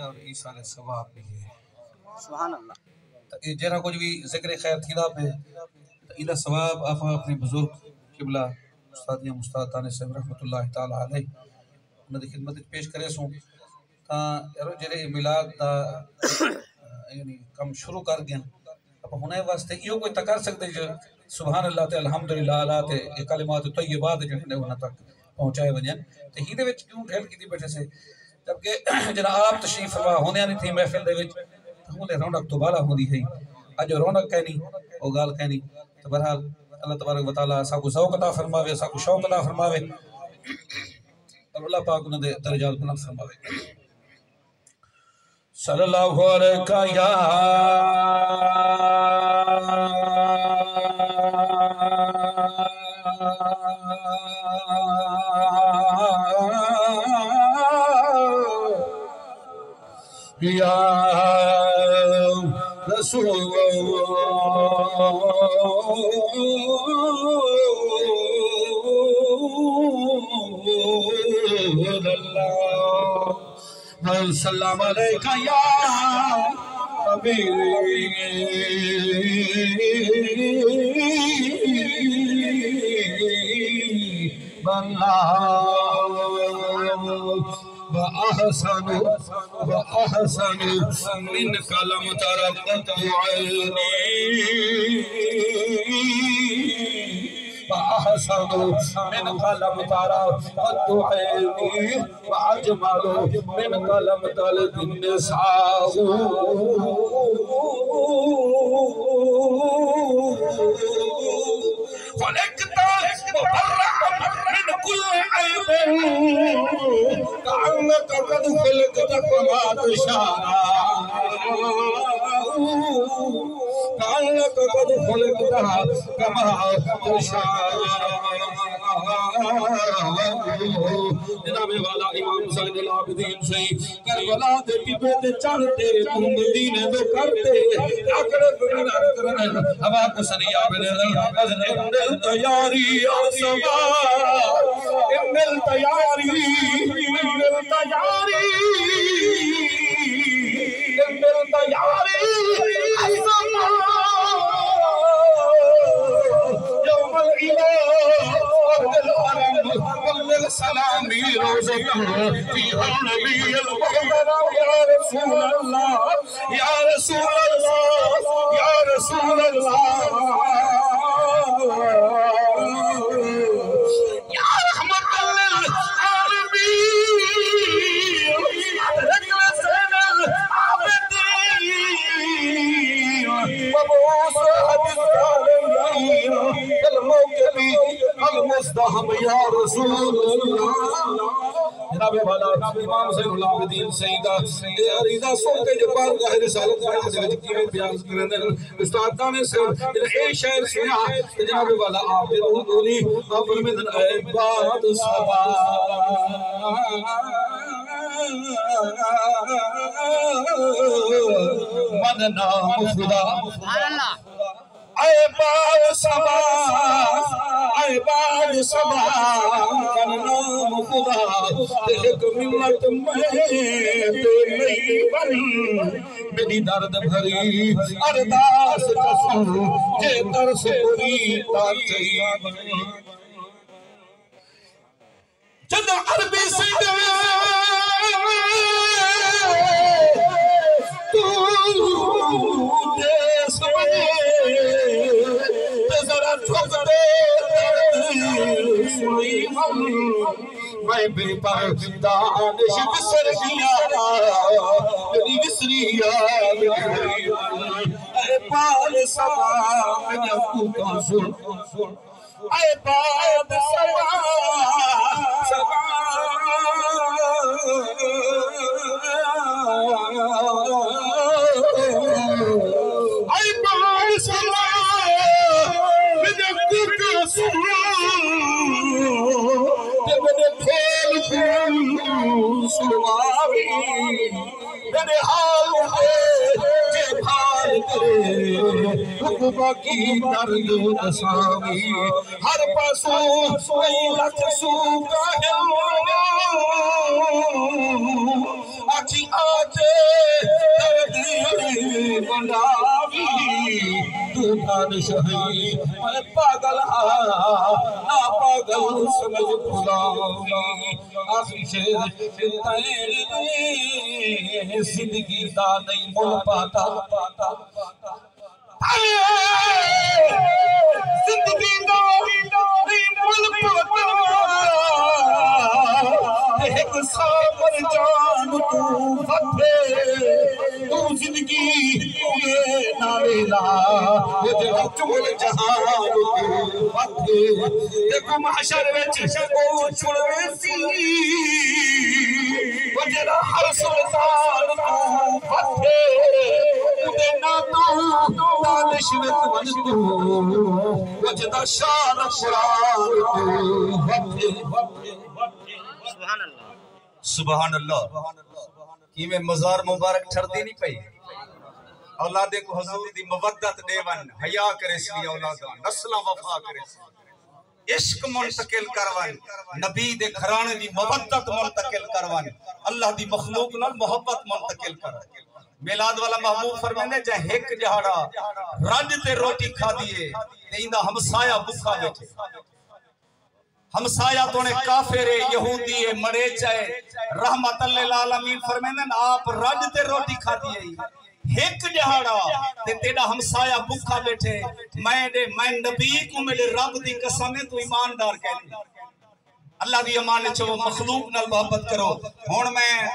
اور ایسال ثواب بھی ہے سبحان اللہ جہاں کچھ بھی ذکر خیر تھی دا پہ ایدہ ثواب آپ اپنے بزرگ قبلہ استادیہ مستاد تانے صاحب رحمت اللہ تعالیٰ علیہ انہوں نے خدمت پیش کرے سوں تا یارو جڑے میلاد دا یعنی کم شروع کر گئے اب ہونے واسطے یہ کوئی تکار سکتے جو سبحان اللہ تے الحمدللہ اللہ تے کلمات طیبات جنہیں انہاں تک پہنچائے ونجن تے ہی دے وچ کیوں ٹھیل کی تھی بیٹھے سے جبکہ جنہاں آپ تشریف فرما ہونے آنی تھی محفل دے وچ ہمیں رونق تو بالا ہوندی ہے اج رونق کہنی او گال کہنی تو بہرحال اللہ تبارک و تعالی سا کو ذوق عطا فرماوے سا کو شوق عطا فرماوے اور اللہ پاک انہاں دے درجات بلند فرماوے صلی اللہ علیہ یا یا رسول اللہ سلام علیکہ یا حبیب اللہ وأحسن منك لم ترقت عيني وأحسن منك لم ترقت عيني وأجمل منك لم تلد النساء خلقت مبرأ من كل عيب كأنك قد خلقت كما تشاء كأنك قد خلقت كما تشاء جناب والا امام زین العابدین سے کربلا دے پیپے تے چڑھتے مدینے دے کرتے اکڑے بنا کرن ہوا کو سنیا بنے ان تیاری آسما ان تیاری آسما يوم الإله ومن السلام روزة فيها نبي المقدر يا رسول الله يا رسول الله يا رسول الله يا رحمة للعالمين رجل سن العابدين وبوس حديث العالمين الموكب المصطحب يا رسول الله جناب والا امام زین العابدین سیدہ عریضہ سوتے جو بارگاہ رسالت میں حضرت کی میں بیان کرنے استاد دانے سے اے شعر سنا جناب والا آپ نے روح بولی آپ میں اے بات سبا من نام خدا اے بات سبا اے بات سبا من نام خدا ایک ملت میں نہیں بنی میری درد بھری ارداس قسم جے ترس پوری تاچی جد عربی سیدھے تو دیس میں ذرا ٹھوک دے سنی ہم میں بے دانش بسر گیا میری بسریا اے پال سبا میں کو سن اے پال سبا سبا اے پال سبا میں کو سن سلواوی میرے حال ہے جے بھال کرے حکمہ کی درد دساوی ہر پاسو کئی لکھ سو کا ہے آچی آجے دردی بناوی تو دانش ہے میں پاگل نا پاگل سمجھ بھلاوی آخری شیر تیرے زندگی دا نہیں مل پاتا زندگی دا نہیں مل پاتا ایک سامر جان تو فتھے تو زندگی یہ ناویلا یہ جگہ چول جہان تو فتھے دیکھو محشر وچ او چڑوے سی وہ جگہ ہر سلطان تو فتھے اُدے نا تو دانش وچ ون تو وہ جگہ شان قرآن تو سبحان اللہ کی میں مزار مبارک ٹھر دی نہیں پئی اولادے کو حضور دی مودت دیون حیا کرے سی اولاداں نسلاں وفا کرے سی عشق منتقل کروان نبی دے گھرانے دی مودت منتقل کروان اللہ دی مخلوق نال محبت منتقل کروان میلاد والا محبوب فرمیندے جے ایک جہاڑا رج تے روٹی کھا دیئے تے ایندا ہمسایا بھوکا بیٹھے ہمسایہ تونے کافر یہودی مڑے چاہے رحمت اللہ العالمین فرمیندن آپ رج تے روٹی کھا دیئے ایک جہاڑا تے تیڑا ہمسایہ بھوکا بیٹھے میں نبی کو میرے رب دی قسم تو ایماندار کہنے اللہ دی امان چھو مخلوق نال محبت کرو ہون میں